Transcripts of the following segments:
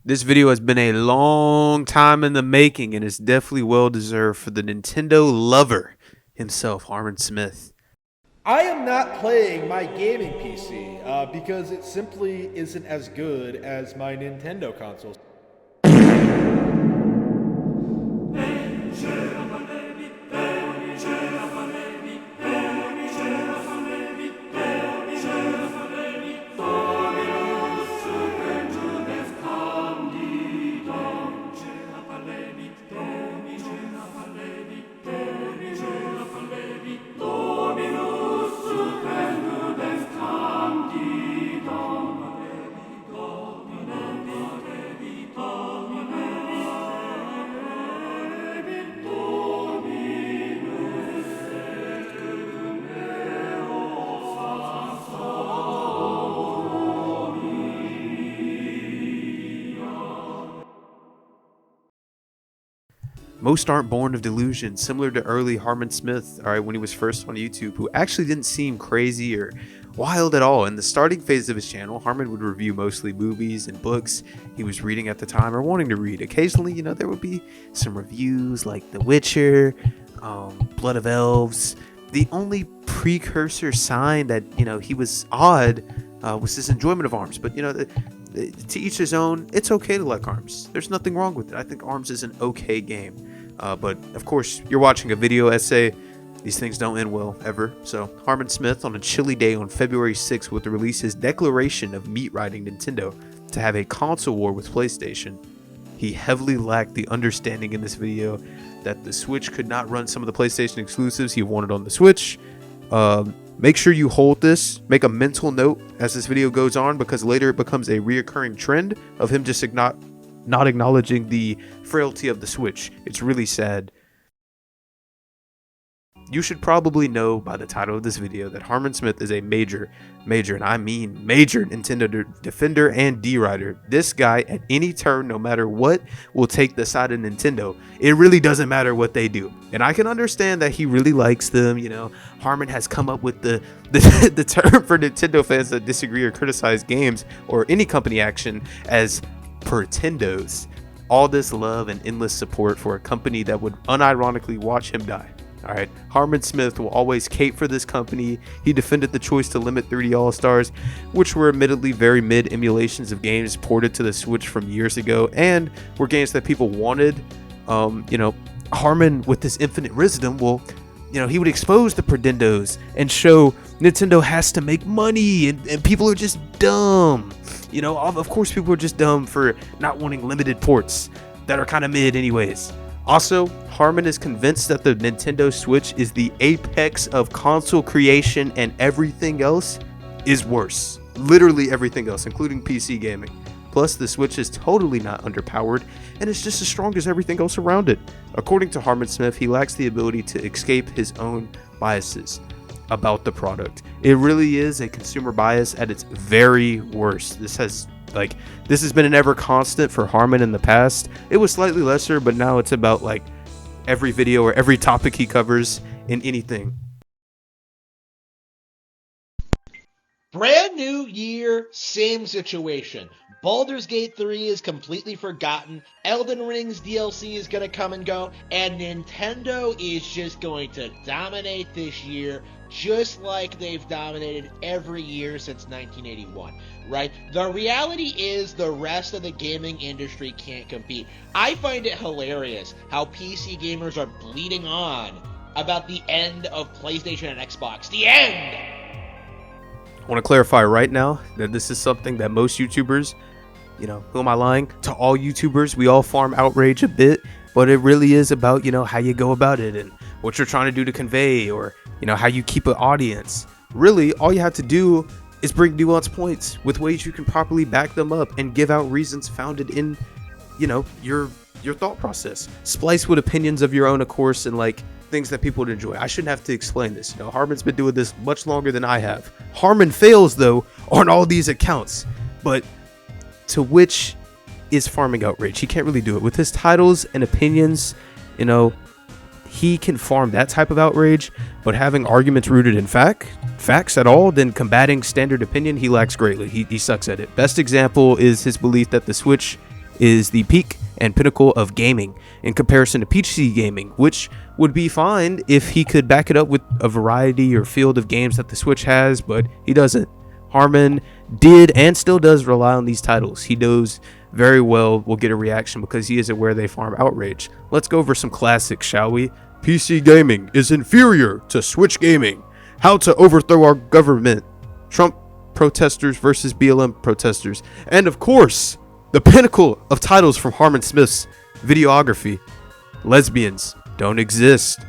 This video has been a long time in the making and is definitely well deserved for the Nintendo lover himself, Harman Smith. I am not playing my gaming PC because it simply isn't as good as my Nintendo consoles. Most aren't born of delusion, similar to early Harman Smith, when he was first on YouTube, who actually didn't seem crazy or wild at all. In the starting phase of his channel, Harman would review mostly movies and books he was reading at the time or wanting to read. Occasionally, there would be some reviews like The Witcher, Blood of Elves. The only precursor sign that, he was odd was his enjoyment of ARMS. But, to each his own. It's okay to like ARMS. There's nothing wrong with it. I think ARMS is an okay game. But of course, you're watching a video essay. These things don't end well, ever. So Harman Smith, on a chilly day on February 6th, would release his declaration of meat riding Nintendo to have a console war with PlayStation. He heavily lacked the understanding in this video that the Switch could not run some of the PlayStation exclusives he wanted on the Switch. Make sure you hold this, make a mental note as this video goes on, because later it becomes a reoccurring trend of him just not acknowledging the frailty of the Switch. It's really sad. You should probably know by the title of this video that Harman Smith is a major, and I mean major Nintendo defender and D-rider. This guy, at any turn, no matter what, will take the side of Nintendo. It really doesn't matter what they do. And I can understand that he really likes them. Harman has come up with the term for Nintendo fans that disagree or criticize games or any company action as Pretendos. All this love and endless support for a company that would unironically watch him die. Alright, Harman Smith will always cape for this company. He defended the choice to limit 3D All-Stars, which were admittedly very mid emulations of games ported to the Switch from years ago, and were games that people wanted. Harman, with this infinite wisdom, he would expose the Pretendos and show Nintendo has to make money, and people are just dumb. Of course people are just dumb for not wanting limited ports that are kind of mid anyways. Also, Harman is convinced that the Nintendo Switch is the apex of console creation and everything else is worse. Literally everything else, including PC gaming. Plus, the Switch is totally not underpowered and is just as strong as everything else around it. According to Harman Smith, he lacks the ability to escape his own biases about the product. It really is a consumer bias at its very worst. This has been an ever constant for Harman in the past. It was slightly lesser, but now it's about every video or every topic he covers in anything. Brand new year, same situation. Baldur's Gate 3 is completely forgotten, Elden Ring's DLC is going to come and go, and Nintendo is just going to dominate this year just like they've dominated every year since 1981, right? The reality is the rest of the gaming industry can't compete. I find it hilarious how PC gamers are bleeding on about the end of PlayStation and Xbox. The end! I want to clarify right now that this is something that most YouTubers, who am I lying? To all YouTubers, we all farm Outrage a bit, but it really is about, how you go about it and what you're trying to do to convey, or, how you keep an audience. Really, all you have to do is bring nuanced points with ways you can properly back them up and give out reasons founded in, your thought process. Splice with opinions of your own, of course, and things that people would enjoy. I shouldn't have to explain this. Harman's been doing this much longer than I have. Harman fails, though, on all these accounts. But to which is farming Outrage? He can't really do it. With his titles and opinions, he can farm that type of outrage, but having arguments rooted in facts at all, then combating standard opinion, he lacks greatly. He sucks at it. Best example is his belief that the Switch is the peak and pinnacle of gaming in comparison to PC gaming, which would be fine if he could back it up with a variety or field of games that the Switch has, but he doesn't. Harman did and still does rely on these titles. He knows very well we'll get a reaction because he is aware they farm Outrage. Let's go over some classics, shall we? PC gaming is inferior to Switch gaming. How to overthrow our government. Trump protesters versus BLM protesters. And of course, the pinnacle of titles from Harman Smith's videography. Lesbians don't exist.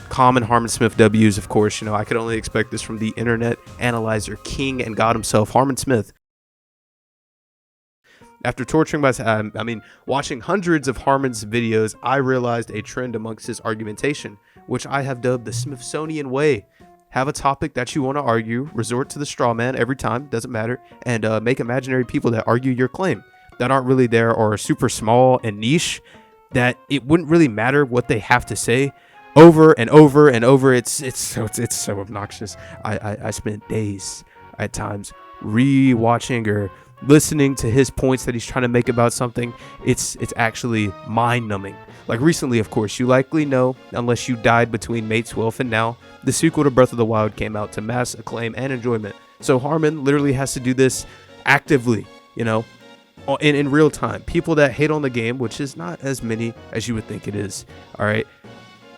Common Harman Smith W's, of course. I could only expect this from the internet analyzer king and god himself, Harman Smith. After torturing watching hundreds of Harman's videos, I realized a trend amongst his argumentation, which I have dubbed the Smithsonian Way. Have a topic that you want to argue, resort to the straw man every time, doesn't matter, and make imaginary people that argue your claim that aren't really there or are super small and niche, that it wouldn't really matter what they have to say over and over and over. It's so obnoxious. I spent days at times re-watching or listening to his points that he's trying to make about something. It's actually mind-numbing. Like recently, of course, you likely know, unless you died between May 12th and now, the sequel to Breath of the Wild came out to mass acclaim and enjoyment. So Harman literally has to do this actively, in real time. People that hate on the game, which is not as many as you would think it is, all right?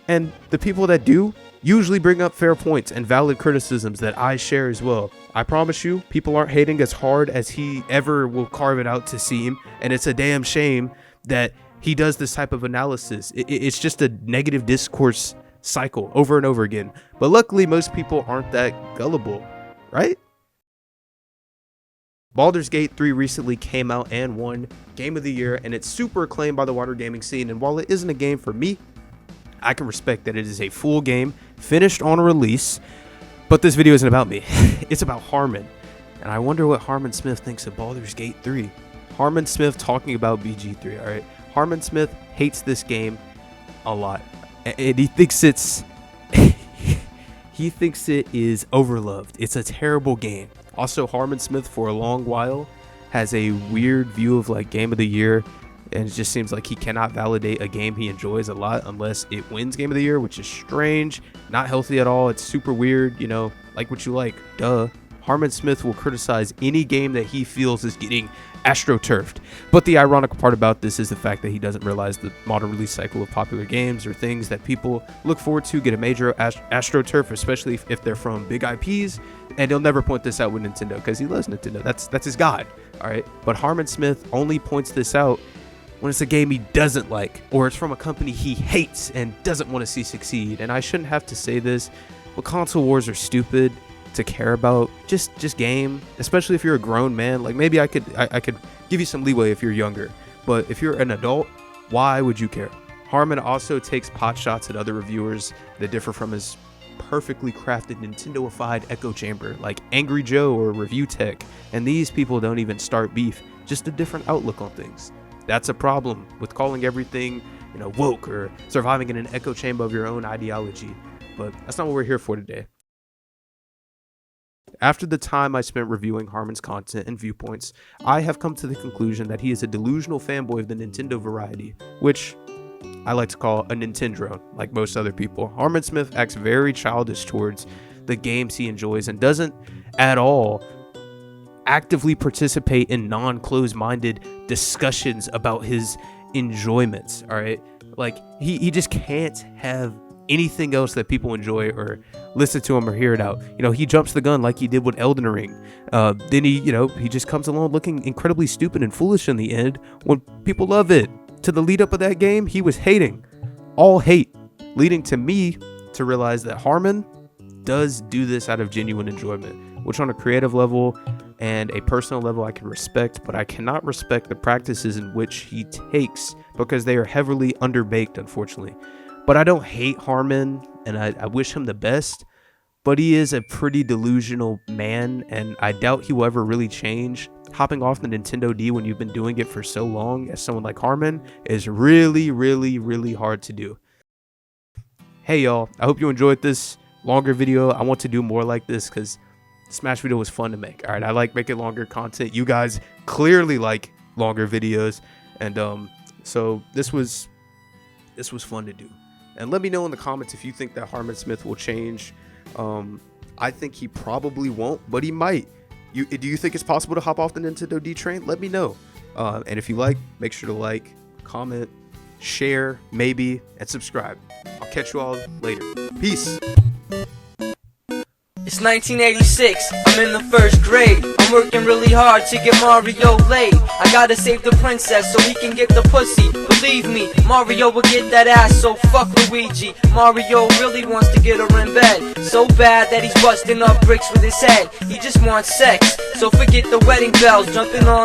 And the people that do usually bring up fair points and valid criticisms that I share as well. I promise you, people aren't hating as hard as he ever will carve it out to seem, and it's a damn shame that he does this type of analysis. It's just a negative discourse cycle over and over again. But luckily, most people aren't that gullible, right? Baldur's Gate 3 recently came out and won Game of the Year, and it's super acclaimed by the wider gaming scene. And while it isn't a game for me, I can respect that it is a full game, finished on release. But this video isn't about me. It's about Harman. And I wonder what Harman Smith thinks of Baldur's Gate 3. Harman Smith talking about BG3, all right? Harman Smith hates this game a lot. And he thinks he thinks it is overloved. It's a terrible game. Also, Harman Smith for a long while has a weird view of like Game of the Year, and it just seems like he cannot validate a game he enjoys a lot unless it wins Game of the Year, which is strange, not healthy at all. It's super weird, like what you like, duh. Harman Smith will criticize any game that he feels is getting astroturfed. But the ironic part about this is the fact that he doesn't realize the modern release cycle of popular games or things that people look forward to get a major astroturf, especially if they're from big IPs. And he'll never point this out with Nintendo because he loves Nintendo. That's his god, all right? But Harman Smith only points this out when it's a game he doesn't like, or it's from a company he hates and doesn't want to see succeed. And I shouldn't have to say this, but console wars are stupid to care about. Just game, especially if you're a grown man. Like maybe I could give you some leeway if you're younger, but if you're an adult, why would you care? Harman also takes pot shots at other reviewers that differ from his perfectly crafted Nintendo-ified echo chamber, like Angry Joe or Review Tech, and these people don't even start beef, just a different outlook on things. That's a problem with calling everything, woke or surviving in an echo chamber of your own ideology. But that's not what we're here for today. After the time I spent reviewing Harman's content and viewpoints, I have come to the conclusion that he is a delusional fanboy of the Nintendo variety, which I like to call a Nintendrone, like most other people. Harman Smith acts very childish towards the games he enjoys and doesn't at all actively participate in non-closed-minded discussions about his enjoyments, all right? Like, he just can't have anything else that people enjoy or listen to him or hear it out. He jumps the gun like he did with Elden Ring. Then he just comes along looking incredibly stupid and foolish in the end when people love it. To the lead up of that game, he was hating. All hate. Leading to me to realize that Harman does do this out of genuine enjoyment, which on a creative level and a personal level I can respect, but I cannot respect the practices in which he takes because they are heavily underbaked, unfortunately. But I don't hate Harman, and I wish him the best, but he is a pretty delusional man, and I doubt he will ever really change. Hopping off the Nintendo D when you've been doing it for so long as someone like Harman is really, really, really hard to do. Hey y'all, I hope you enjoyed this longer video. I want to do more like this because Smash video was fun to make. All right, I like making longer content. You guys clearly like longer videos. And so this was fun to do. And let me know in the comments if you think that Harman Smith will change. I think he probably won't, but he might. Do you think it's possible to hop off the Nintendo D train? Let me know. And if you like, make sure to like, comment, share, maybe, and subscribe. I'll catch you all later. Peace. It's 1986, I'm in the first grade. I'm working really hard to get Mario laid. I gotta save the princess so he can get the pussy. Believe me, Mario will get that ass, so fuck Luigi. Mario really wants to get her in bed, so bad that he's busting up bricks with his head. He just wants sex, so forget the wedding bells, jumping on